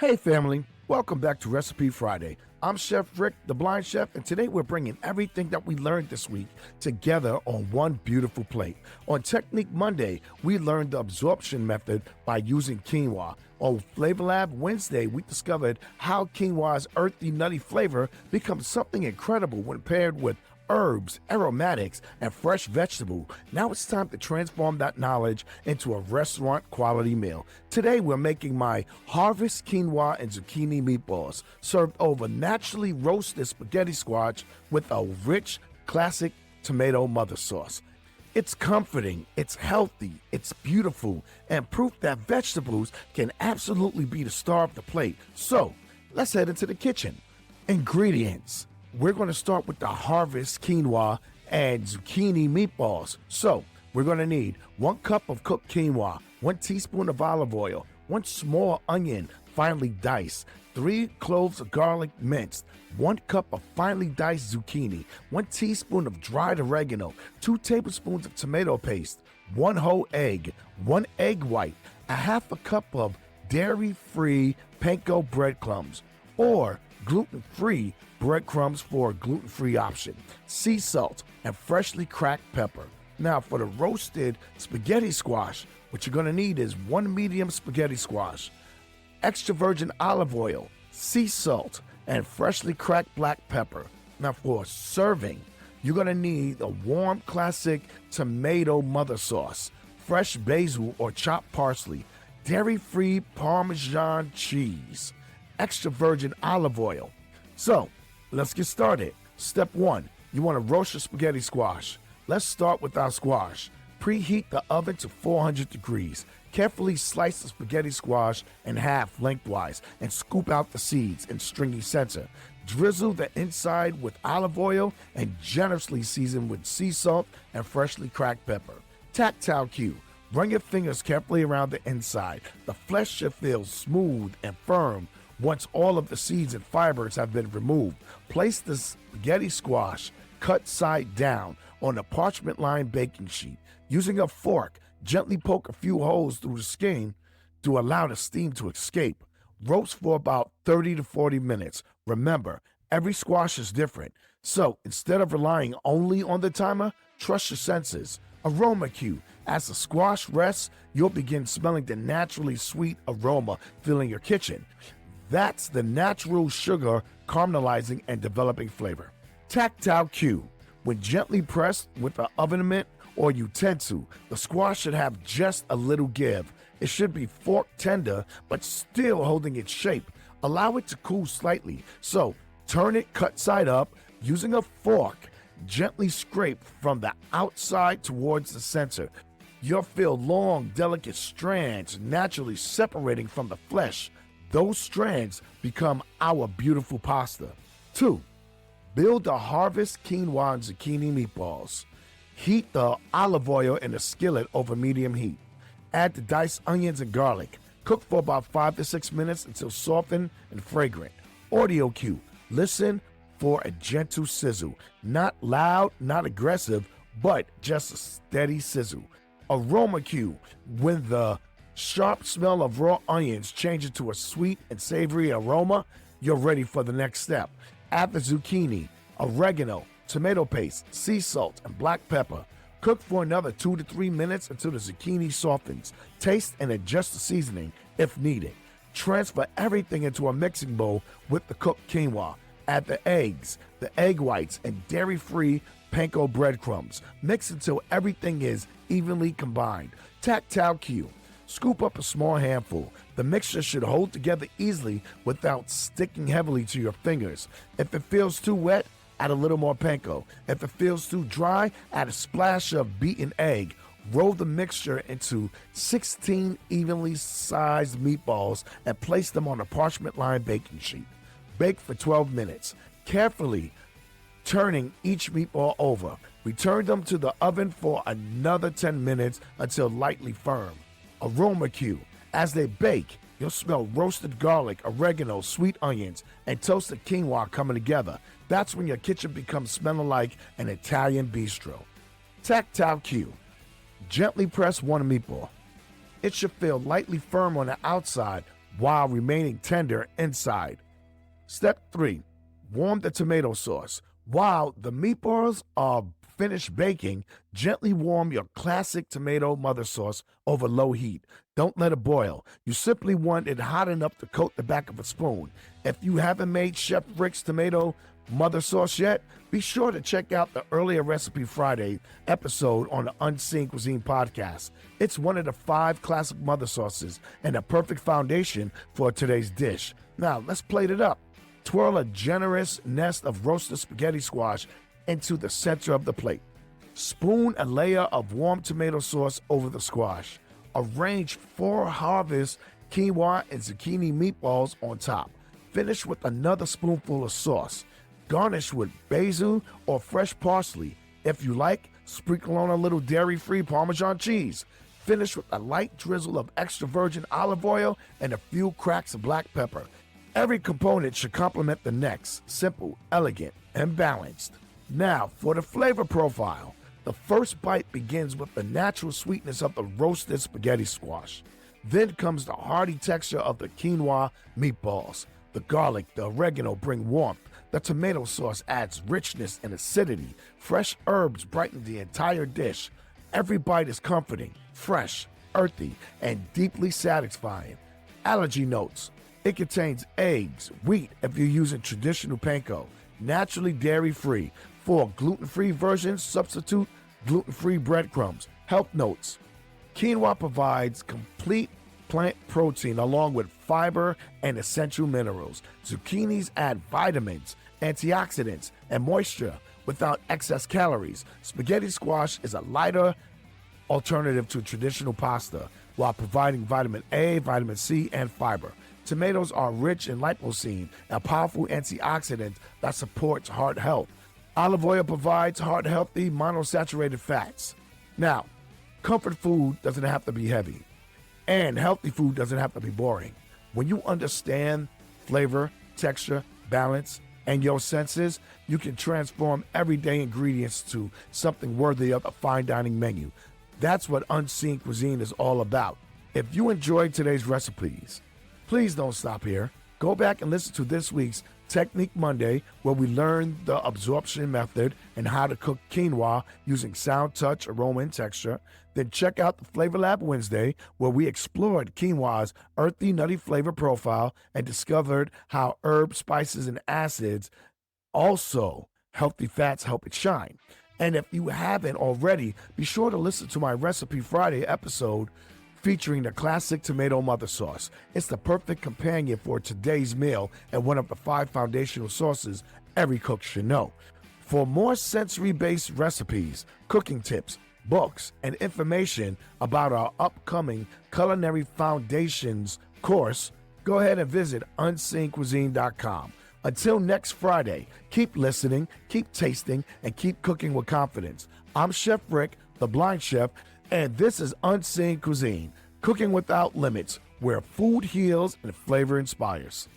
Hey family, welcome back to Recipe Friday. I'm Chef Rick, the Blind Chef, and today we're bringing everything that we learned this week together on one beautiful plate. On Technique Monday, we learned the absorption method by using quinoa. On Flavor Lab Wednesday, we discovered how quinoa's earthy, nutty flavor becomes something incredible when paired with herbs, aromatics, and fresh vegetable. Now it's time to transform that knowledge into a restaurant quality meal. Today we're making my harvest quinoa and zucchini meatballs, served over naturally roasted spaghetti squash with a rich, classic tomato mother sauce. It's comforting, it's healthy, it's beautiful, and proof that vegetables can absolutely be the star of the plate. So let's head into the kitchen. Ingredients. We're going to start with the harvest quinoa and zucchini meatballs. So we're going to need 1 cup of cooked quinoa, 1 teaspoon of olive oil, 1 small onion finely diced, 3 cloves of garlic minced, 1 cup of finely diced zucchini, 1 teaspoon of dried oregano, 2 tablespoons of tomato paste, 1 whole egg, 1 egg white, a half a cup of dairy-free panko breadcrumbs, or gluten-free breadcrumbs for a gluten-free option, sea salt, and freshly cracked pepper. Now for the roasted spaghetti squash, what you're gonna need is 1 medium spaghetti squash, extra virgin olive oil, sea salt, and freshly cracked black pepper. Now for serving, you're gonna need a warm classic tomato mother sauce, fresh basil or chopped parsley, dairy-free Parmesan cheese, extra virgin olive oil. So let's get started. Step 1, you want to roast your spaghetti squash. Let's start with our squash. Preheat the oven to 400 degrees. Carefully slice the spaghetti squash in half lengthwise and scoop out the seeds and stringy center. Drizzle the inside with olive oil and generously season with sea salt and freshly cracked pepper. Tactile cue. Run your fingers carefully around the inside. The flesh should feel smooth and firm. Once all of the seeds and fibers have been removed, place the spaghetti squash cut side down on a parchment-lined baking sheet. Using a fork, gently poke a few holes through the skin to allow the steam to escape. Roast for about 30 to 40 minutes. Remember, every squash is different, so instead of relying only on the timer, trust your senses. Aroma cue. As the squash rests, you'll begin smelling the naturally sweet aroma filling your kitchen. That's the natural sugar caramelizing and developing flavor. Tactile cue. When gently pressed with an oven mitt or utensil, the squash should have just a little give. It should be fork tender, but still holding its shape. Allow it to cool slightly. So turn it cut side up using a fork. Gently scrape from the outside towards the center. You'll feel long, delicate strands naturally separating from the flesh. Those strands become our beautiful pasta. 2. Build the harvest quinoa and zucchini meatballs. Heat the olive oil in a skillet over medium heat. Add the diced onions and garlic. Cook for about 5 to 6 minutes until softened and fragrant. Audio cue. Listen for a gentle sizzle. Not loud, not aggressive, but just a steady sizzle. Aroma cue. When the sharp smell of raw onions changes to a sweet and savory aroma, you're ready for the next step. Add the zucchini, oregano, tomato paste, sea salt, and black pepper. Cook for another 2 to 3 minutes until the zucchini softens. Taste and adjust the seasoning if needed. Transfer everything into a mixing bowl with the cooked quinoa. Add the eggs, the egg whites, and dairy-free panko breadcrumbs. Mix until everything is evenly combined. Tactile cue. Scoop up a small handful. The mixture should hold together easily without sticking heavily to your fingers. If it feels too wet, add a little more panko. If it feels too dry, add a splash of beaten egg. Roll the mixture into 16 evenly sized meatballs and place them on a parchment-lined baking sheet. Bake for 12 minutes, carefully turning each meatball over. Return them to the oven for another 10 minutes until lightly firm. Aroma cue. As they bake, you'll smell roasted garlic, oregano, sweet onions, and toasted quinoa coming together. That's when your kitchen becomes smelling like an Italian bistro. Tactile cue. Gently press one meatball. It should feel lightly firm on the outside, while remaining tender inside. Step 3. Warm the tomato sauce. While the meatballs are finished baking, gently warm your classic tomato mother sauce over low heat. Don't let it boil. You simply want it hot enough to coat the back of a spoon. If you haven't made Chef Rick's tomato mother sauce yet, be sure to check out the earlier Recipe Friday episode on the Unseen Cuisine podcast. It's one of the 5 classic mother sauces and a perfect foundation for today's dish. Now, let's plate it up. Twirl a generous nest of roasted spaghetti squash into the center of the plate. Spoon a layer of warm tomato sauce over the squash. Arrange 4 harvest quinoa and zucchini meatballs on top. Finish with another spoonful of sauce. Garnish with basil or fresh parsley. If you like, sprinkle on a little dairy-free Parmesan cheese. Finish with a light drizzle of extra virgin olive oil and a few cracks of black pepper. Every component should complement the next. Simple, elegant, and balanced. Now, for the flavor profile. The first bite begins with the natural sweetness of the roasted spaghetti squash. Then comes the hearty texture of the quinoa meatballs. The garlic, the oregano bring warmth. The tomato sauce adds richness and acidity. Fresh herbs brighten the entire dish. Every bite is comforting, fresh, earthy, and deeply satisfying. Allergy notes. It contains eggs, wheat if you're using traditional panko, naturally dairy-free. For gluten-free versions, substitute gluten-free breadcrumbs. Health notes. Quinoa provides complete plant protein along with fiber and essential minerals. Zucchinis add vitamins, antioxidants, and moisture without excess calories. Spaghetti squash is a lighter alternative to traditional pasta while providing vitamin A, vitamin C, and fiber. Tomatoes are rich in lipocene, a powerful antioxidant that supports heart health. Olive oil provides heart-healthy monosaturated fats. Now, comfort food doesn't have to be heavy, and healthy food doesn't have to be boring. When you understand flavor, texture, balance, and your senses, you can transform everyday ingredients to something worthy of a fine dining menu. That's what Unseen Cuisine is all about. If you enjoyed today's recipes, please don't stop here. Go back and listen to this week's Technique Monday, where we learned the absorption method and how to cook quinoa using sound, touch, aroma, and texture. Then check out the Flavor Lab Wednesday, where we explored quinoa's earthy, nutty flavor profile and discovered how herbs, spices, and acids, also healthy fats, help it shine. And if you haven't already, be sure to listen to my Recipe Friday episode featuring the classic tomato mother sauce. It's the perfect companion for today's meal and one of the 5 foundational sauces every cook should know. For more sensory-based recipes, cooking tips, books, and information about our upcoming Culinary Foundations course, go ahead and visit unseencuisine.com. Until next Friday, keep listening, keep tasting, and keep cooking with confidence. I'm Chef Rick, the Blind Chef, and this is Unseen Cuisine, cooking without limits, where food heals and flavor inspires.